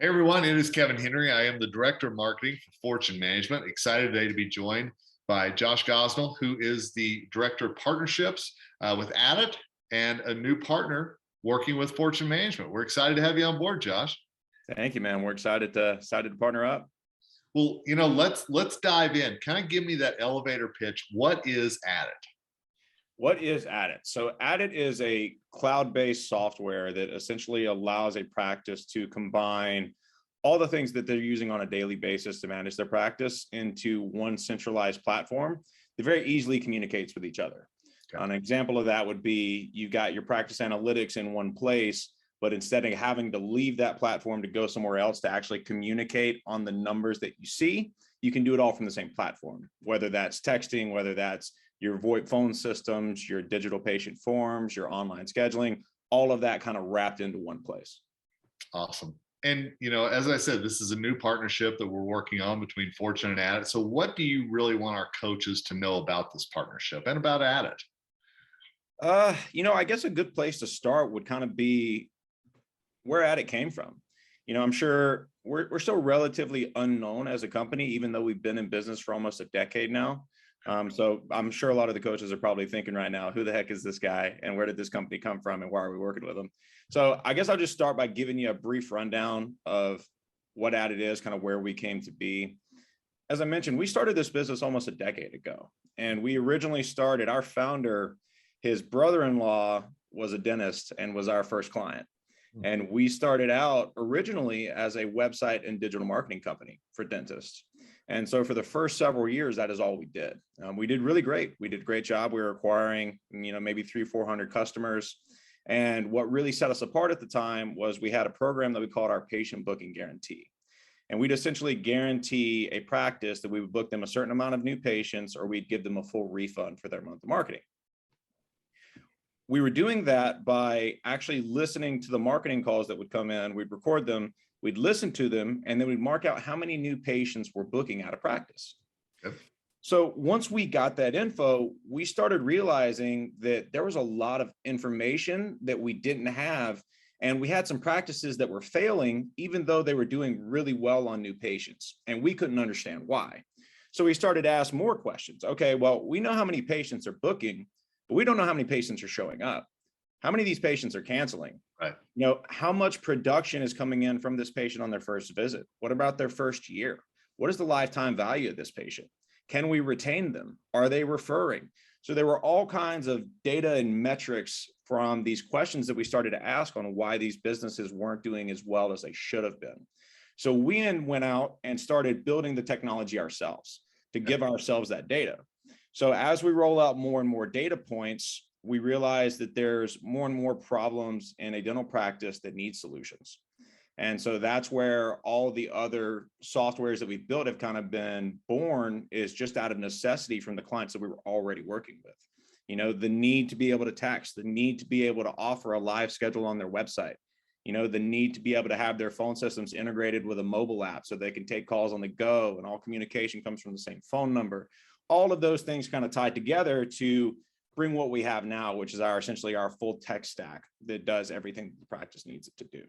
Hey everyone, it is Kevin Henry. I am the Director of Marketing for Fortune Management. Excited today to be joined by Josh Gosnell, who is the Director of Partnerships with Adit and a new partner working with Fortune Management. We're excited to have you on board, Josh. Thank you, man. We're excited to partner up. Well, let's dive in. Kind of give me that elevator pitch. What is Adit? What is Adit? So Adit is a cloud-based software that essentially allows a practice to combine all the things that they're using on a daily basis to manage their practice into one centralized platform that very easily communicates with each other. Okay. An example of that would be you got your practice analytics in one place, but instead of having to leave that platform to go somewhere else to actually communicate on the numbers that you see, you can do it all from the same platform, whether that's texting, whether that's your VoIP phone systems, your digital patient forms, your online scheduling, all of that kind of wrapped into one place. Awesome. And as I said, this is a new partnership that we're working on between Fortune and Adit. So what do you really want our coaches to know about this partnership and about Adit? I guess a good place to start would kind of be where Adit came from. I'm sure we're still relatively unknown as a company, even though we've been in business for almost a decade now. So I'm sure a lot of the coaches are probably thinking right now, who the heck is this guy and where did this company come from and why are we working with them? So I guess I'll just start by giving you a brief rundown of what Adit is, kind of where we came to be. As I mentioned, we started this business almost a decade ago, and we originally started, our founder, his brother-in-law was a dentist and was our first client. And we started out originally as a website and digital marketing company for dentists. And so for the first several years, that is all we did. We did really great. We did a great job. We were acquiring, maybe 300-400 customers. And what really set us apart at the time was we had a program that we called our patient booking guarantee. And we'd essentially guarantee a practice that we would book them a certain amount of new patients, or we'd give them a full refund for their month of marketing. We were doing that by actually listening to the marketing calls that would come in. We'd record them, we'd listen to them, and then we'd mark out how many new patients we're booking out of practice. Yep. So once we got that info, we started realizing that there was a lot of information that we didn't have. And we had some practices that were failing, even though they were doing really well on new patients. And we couldn't understand why. So we started to ask more questions. Okay, well, we know how many patients are booking, but we don't know how many patients are showing up. How many of these patients are canceling? Right. How much production is coming in from this patient on their first visit? What about their first year? What is the lifetime value of this patient? Can we retain them? Are they referring? So there were all kinds of data and metrics from these questions that we started to ask on why these businesses weren't doing as well as they should have been. So we went out and started building the technology ourselves to give ourselves that data. So as we roll out more and more data points, we realize that there's more and more problems in a dental practice that need solutions. And so that's where all the other softwares that we've built have kind of been born, is just out of necessity from the clients that we were already working with. The need to be able to text, the need to be able to offer a live schedule on their website, the need to be able to have their phone systems integrated with a mobile app so they can take calls on the go and all communication comes from the same phone number. All of those things kind of tied together to bring what we have now, which is essentially our full tech stack that does everything the practice needs it to do.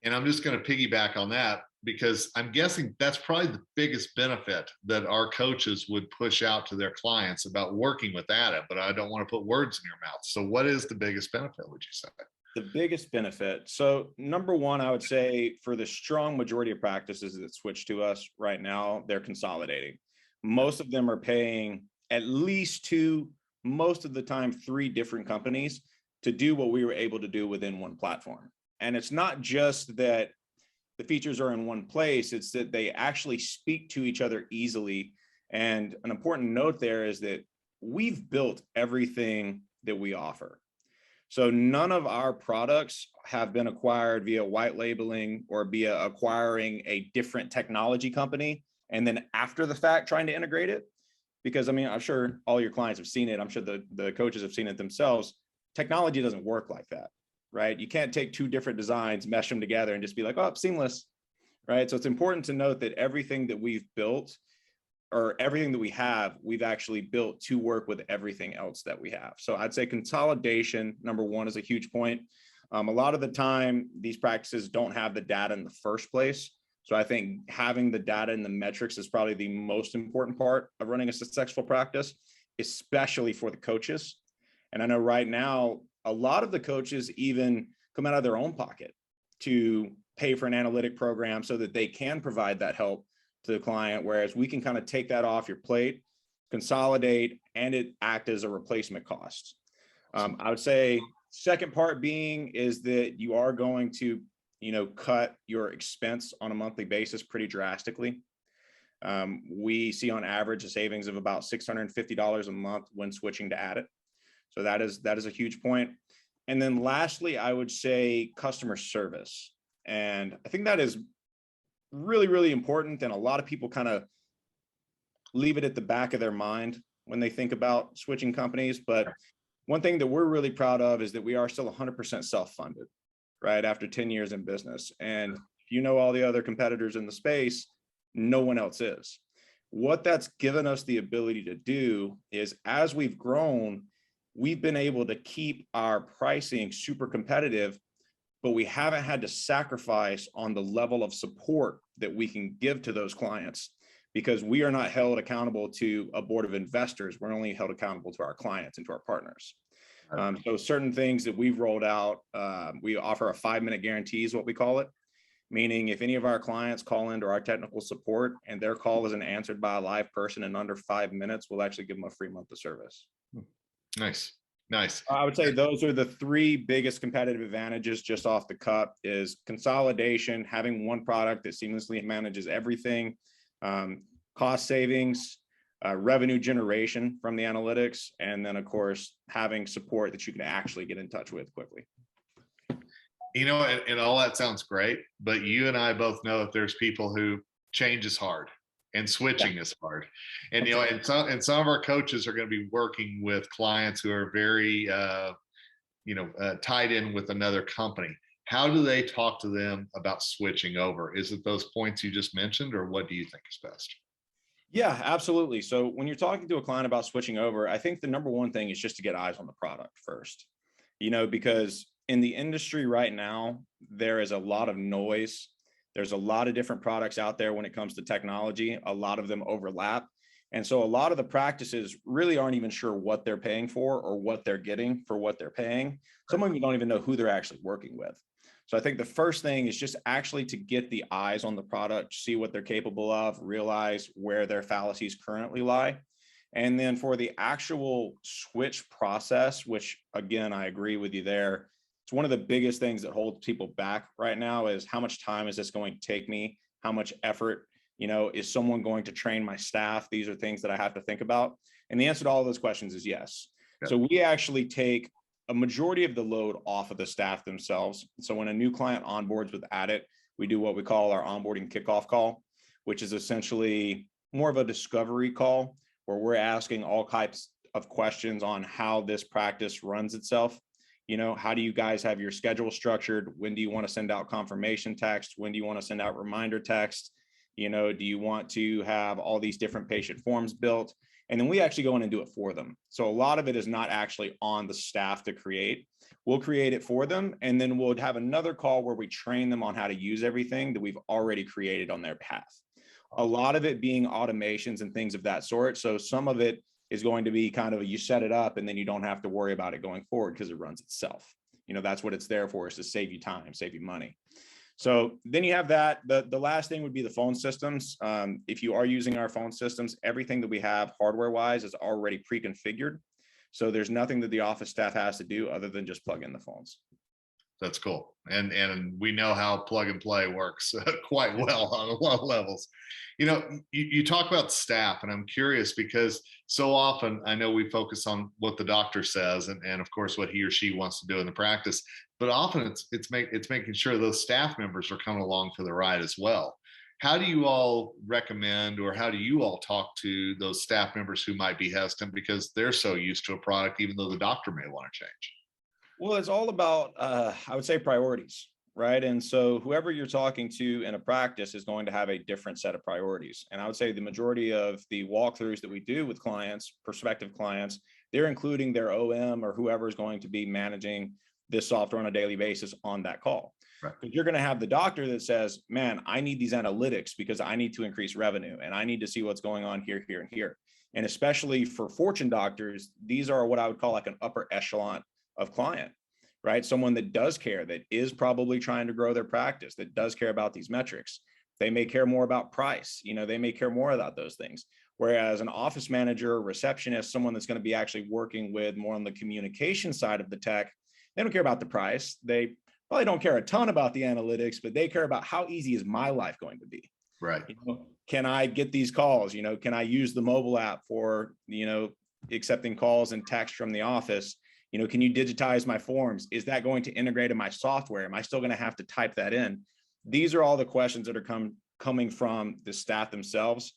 And I'm just going to piggyback on that because I'm guessing that's probably the biggest benefit that our coaches would push out to their clients about working with Adit, but I don't want to put words in your mouth. So what is the biggest benefit, would you say? The biggest benefit. So number one, I would say for the strong majority of practices that switch to us right now, they're consolidating. Most of them are paying at least two, most of the time, three different companies to do what we were able to do within one platform. And it's not just that the features are in one place, it's that they actually speak to each other easily. And an important note there is that we've built everything that we offer. So none of our products have been acquired via white labeling or via acquiring a different technology company and then after the fact trying to integrate it. Because I'm sure all your clients have seen it. I'm sure the coaches have seen it themselves. Technology doesn't work like that, right? You can't take two different designs, mesh them together and just be like, oh, it's seamless, right? So it's important to note that everything that we've built or everything that we have, we've actually built to work with everything else that we have. So I'd say consolidation, number one, is a huge point. A lot of the time, these practices don't have the data in the first place. So I think having the data and the metrics is probably the most important part of running a successful practice, especially for the coaches. And I know right now, a lot of the coaches even come out of their own pocket to pay for an analytic program so that they can provide that help to the client, whereas we can kind of take that off your plate, consolidate, and it act as a replacement cost. I would say second part being is that you are going to, cut your expense on a monthly basis pretty drastically. We see on average a savings of about $650 a month when switching to Adit. So that is a huge point. And then lastly, I would say customer service. And I think that is really, really important. And a lot of people kind of leave it at the back of their mind when they think about switching companies. But one thing that we're really proud of is that we are still 100% self-funded, right? After 10 years in business. And all the other competitors in the space, no one else is. What that's given us the ability to do is, as we've grown, we've been able to keep our pricing super competitive, but we haven't had to sacrifice on the level of support that we can give to those clients, because we are not held accountable to a board of investors. We're only held accountable to our clients and to our partners. So certain things that we've rolled out, we offer a 5-minute guarantee is what we call it. Meaning if any of our clients call into our technical support and their call isn't answered by a live person in under 5 minutes, we'll actually give them a free month of service. Nice. I would say those are the 3 biggest competitive advantages just off the cup: is consolidation, having one product that seamlessly manages everything, cost savings, revenue generation from the analytics, and then of course having support that you can actually get in touch with quickly. And all that sounds great, but you and I both know that there's people who change is hard and switching is hard. And, and some of our coaches are going to be working with clients who are very, tied in with another company. How do they talk to them about switching over? Is it those points you just mentioned, or what do you think is best? Yeah, absolutely. So when you're talking to a client about switching over, I think the number one thing is just to get eyes on the product first, because in the industry right now, there is a lot of noise. There's a lot of different products out there when it comes to technology. A lot of them overlap. And so a lot of the practices really aren't even sure what they're paying for or what they're getting for what they're paying. Some of them don't even know who they're actually working with. So I think the first thing is just actually to get the eyes on the product, see what they're capable of, realize where their fallacies currently lie. And then for the actual switch process, which again, I agree with you there, it's one of the biggest things that holds people back right now is how much time is this going to take me? How much effort, is someone going to train my staff? These are things that I have to think about. And the answer to all of those questions is yes. Yeah. So we actually take a majority of the load off of the staff themselves. So when a new client onboards with Adit, we do what we call our onboarding kickoff call, which is essentially more of a discovery call where we're asking all types of questions on how this practice runs itself. How do you guys have your schedule structured? When do you want to send out confirmation text? When do you want to send out reminder text? Do you want to have all these different patient forms built? And then we actually go in and do it for them. So a lot of it is not actually on the staff to create. We'll create it for them. And then we'll have another call where we train them on how to use everything that we've already created on their path. A lot of it being automations and things of that sort. So some of it is going to be kind of you set it up and then you don't have to worry about it going forward because it runs itself. That's what it's there for, is to save you time, save you money. So then you have that. The last thing would be the phone systems. If you are using our phone systems, everything that we have hardware wise is already pre-configured. So there's nothing that the office staff has to do other than just plug in the phones. That's cool. And we know how plug and play works quite well on a lot of levels. You talk about staff, and I'm curious because so often I know we focus on what the doctor says and of course what he or she wants to do in the practice, but often it's making sure those staff members are coming along for the ride as well. How do you all recommend, or how do you all talk to those staff members who might be hesitant because they're so used to a product, even though the doctor may want to change? Well, it's all about, I would say, priorities, right? And so whoever you're talking to in a practice is going to have a different set of priorities. And I would say the majority of the walkthroughs that we do with clients, prospective clients, they're including their OM or whoever is going to be managing this software on a daily basis on that call. Right. But you're going to have the doctor that says, man, I need these analytics because I need to increase revenue and I need to see what's going on here, here, and here. And especially for fortune doctors, these are what I would call like an upper echelon of client, right? Someone that does care, that is probably trying to grow their practice, that does care about these metrics. They may care more about price. They may care more about those things. Whereas an office manager, receptionist, someone that's going to be actually working with more on the communication side of the tech, they don't care about the price. They probably don't care a ton about the analytics, but they care about how easy is my life going to be. Right. Can I get these calls? Can I use the mobile app for, accepting calls and text from the office? Can you digitize my forms? Is that going to integrate in my software? Am I still going to have to type that in? These are all the questions that are coming from the staff themselves,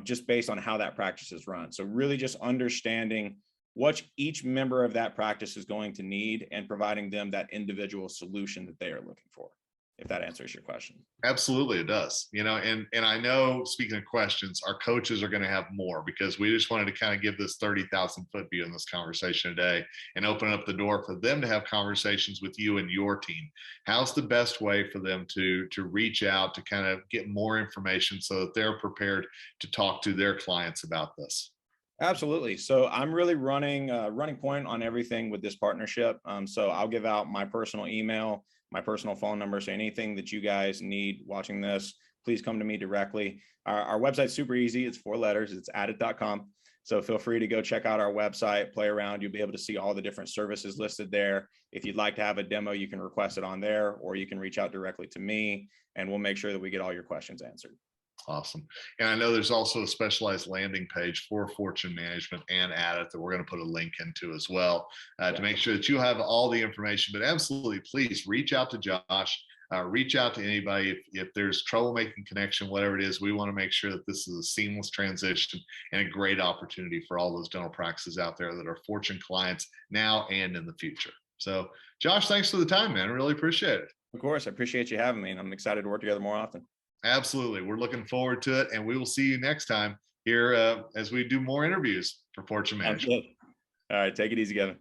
just based on how that practice is run. So really just understanding what each member of that practice is going to need and providing them that individual solution that they are looking for, if that answers your question. Absolutely, it does. And I know, speaking of questions, our coaches are going to have more, because we just wanted to kind of give this 30,000 foot view in this conversation today and open up the door for them to have conversations with you and your team. How's the best way for them to reach out to kind of get more information so that they're prepared to talk to their clients about this? Absolutely. So I'm really running point on everything with this partnership. So I'll give out my personal email, my personal phone number. So anything that you guys need watching this, please come to me directly. Our website's super easy. It's 4 letters. It's adit.com. So feel free to go check out our website, play around. You'll be able to see all the different services listed there. If you'd like to have a demo, you can request it on there, or you can reach out directly to me and we'll make sure that we get all your questions answered. Awesome. And I know there's also a specialized landing page for Fortune Management and Adit that we're going to put a link into as well, to make sure that you have all the information. But absolutely, please reach out to Josh, reach out to anybody. If there's trouble making connection, whatever it is, we want to make sure that this is a seamless transition and a great opportunity for all those dental practices out there that are Fortune clients now and in the future. So Josh, thanks for the time, man. I really appreciate it. Of course. I appreciate you having me, and I'm excited to work together more often. Absolutely. We're looking forward to it, and we will see you next time here as we do more interviews for Fortune Management. All right. Take it easy, Kevin.